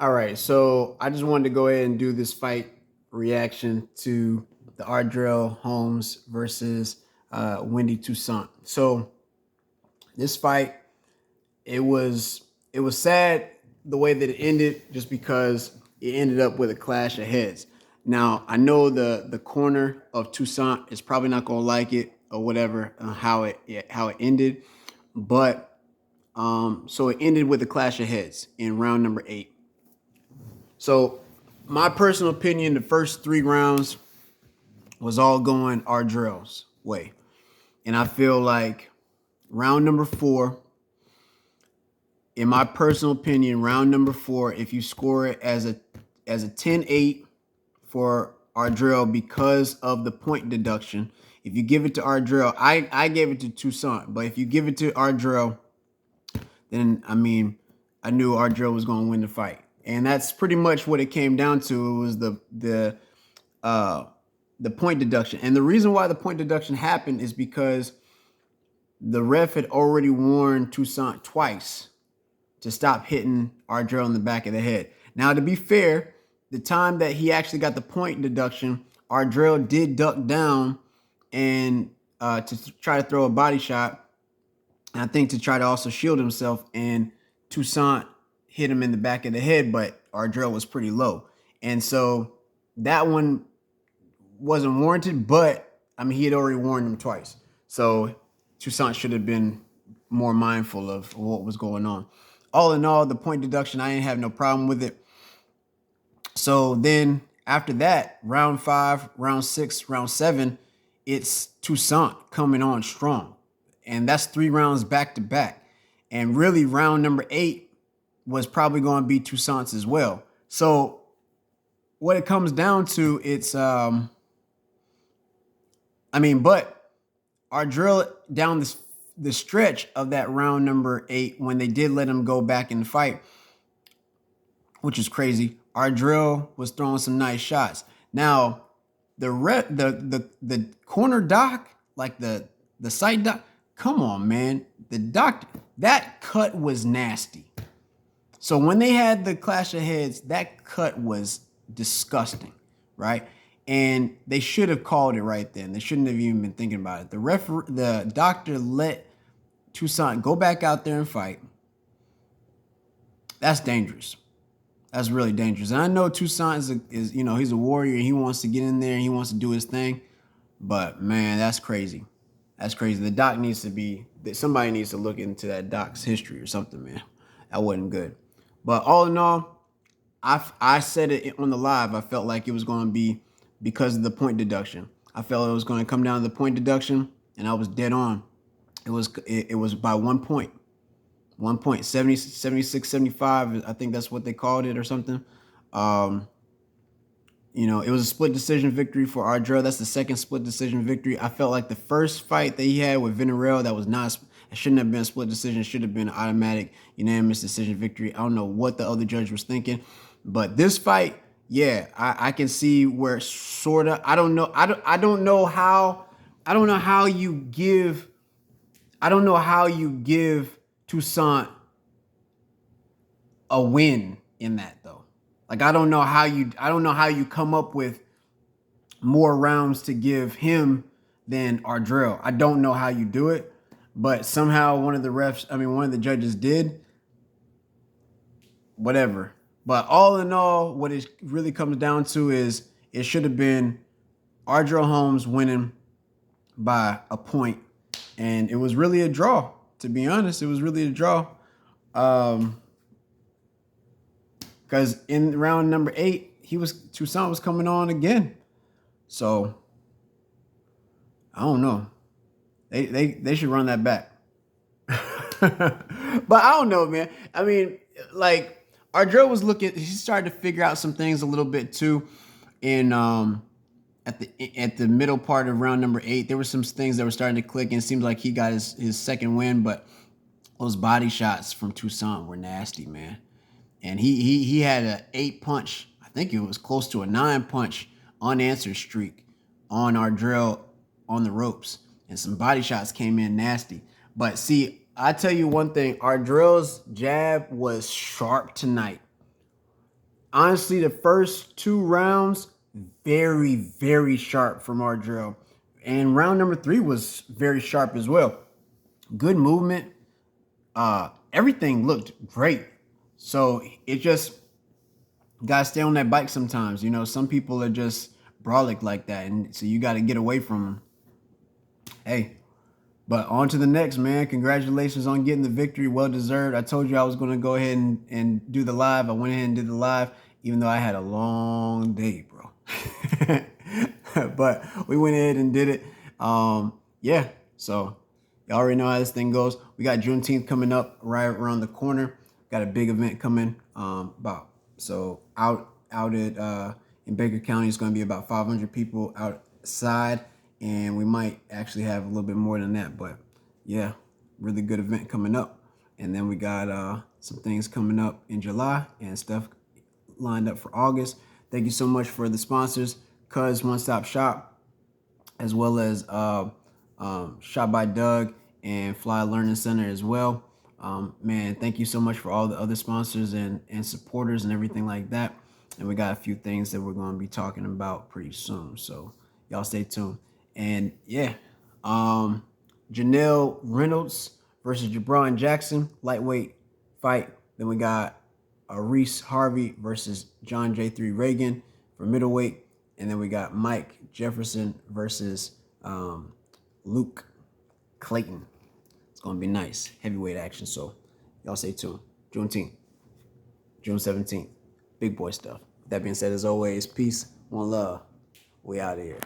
All right, so I just wanted to go ahead and do this fight reaction to the Ardreal Holmes versus Wendy Toussaint. So this fight, it was it was sad the way that it ended, just because it ended up with a clash of heads. Now I know the corner of Toussaint is probably not gonna like it or whatever, how it ended, but so it ended with a clash of heads in round number 8. So, my personal opinion, the first 3 rounds was all going Ardreal's way. And I feel like round number 4, in my personal opinion, round number 4, if you score it as a 10-8 for Ardreal because of the point deduction, if you give it to Ardreal, I gave it to Toussaint, but if you give it to Ardreal, then I knew Ardreal was going to win the fight. And that's pretty much what it came down to. It was uh, the point deduction. And the reason why the point deduction happened is because the ref had already warned Toussaint twice to stop hitting Ardreal in the back of the head. Now, to be fair, the time that he actually got the point deduction, Ardreal did duck down and to try to throw a body shot. And I think to try to also shield himself. And Toussaint hit him in the back of the head, but Ardreal was pretty low. And so that one wasn't warranted, but he had already warned him twice. So Toussaint should have been more mindful of what was going on. All in all, the point deduction, I didn't have no problem with it. So then after that, round 5, round 6, round 7, it's Toussaint coming on strong. And that's 3 rounds back to back. And really, round number 8 was probably going to be Toussaint's as well. So what it comes down to, it's but Ardreal down the stretch of that round number 8, when they did let him go back in the fight, which is crazy, Ardreal was throwing some nice shots. Now, the corner doc, like the side doc, come on, man. The doctor, that cut was nasty. So when they had the clash of heads, that cut was disgusting, right? And they should have called it right then. They shouldn't have even been thinking about it. The doctor let Toussaint go back out there and fight. That's dangerous. That's really dangerous. And I know Toussaint is he's a warrior and he wants to get in there and he wants to do his thing. But man, that's crazy. That's crazy. The doc somebody needs to look into that doc's history or something, man. That wasn't good. But all in all, I said it on the live. I felt like it was going to be because of the point deduction. I felt it was going to come down to the point deduction, and I was dead on. It was by 1 point. 1 point, 70, 76, 75. I think that's what they called it or something. It was a split decision victory for Ardreal. That's the second split decision victory. I felt like the first fight that he had with Vinorel, it shouldn't have been a split decision. It should have been an automatic, unanimous decision victory. I don't know what the other judge was thinking, but this fight, yeah, I can see where sorta. I don't know how you give Toussaint a win in that, though. Like, I don't know how you come up with more rounds to give him than Ardreal. I don't know how you do it, but somehow one of the judges did. Whatever. But all in all, what it really comes down to is it should have been Ardreal Holmes winning by a point. And it was really a draw, to be honest. It was really a draw. Because in round number 8, Toussaint was coming on again. So I don't know. They should run that back. But I don't know, man. Like, Ardreal was he started to figure out some things a little bit too. In at the middle part of round number 8, there were some things that were starting to click, and it seems like he got his second win. But those body shots from Toussaint were nasty, man. And he had an 8 punch. I think it was close to a 9 punch unanswered streak on Ardreal on the ropes, and some body shots came in nasty. But see, I tell you one thing, Ardreal's jab was sharp tonight. honestly, the first 2 rounds, very, very sharp from Ardreal. And round number 3 was very sharp as well. Good movement. Everything looked great. So it just gotta stay on that bike sometimes. Some people are just brolic like that, and so you got to get away from them. Hey, but on to the next, man. Congratulations on getting the victory. Well deserved. I told you I was going to go ahead and do the live. I went ahead and did the live, even though I had a long day, bro. But we went ahead and did it. Yeah, so you already know how this thing goes. We got Juneteenth coming up right around the corner. Got a big event coming. Out at in Baker County, it's going to be about 500 people outside, and we might actually have a little bit more than that. But yeah, really good event coming up. And then we got some things coming up in July and stuff lined up for August. Thank you so much for the sponsors, Cuz One Stop Shop, as well as Shop by Doug and Fly Learning Center as well. Man, thank you so much for all the other sponsors and supporters and everything like that. And we got a few things that we're going to be talking about pretty soon. So y'all stay tuned. And yeah, Janelle Reynolds versus Jabron Jackson, lightweight fight. Then we got Reese Harvey versus John J3 Reagan for middleweight. And then we got Mike Jefferson versus Luke Clayton. It's going to be nice. Heavyweight action. So y'all stay tuned. Juneteenth, June 17th. Big boy stuff. That being said, as always, peace, one love. We out of here.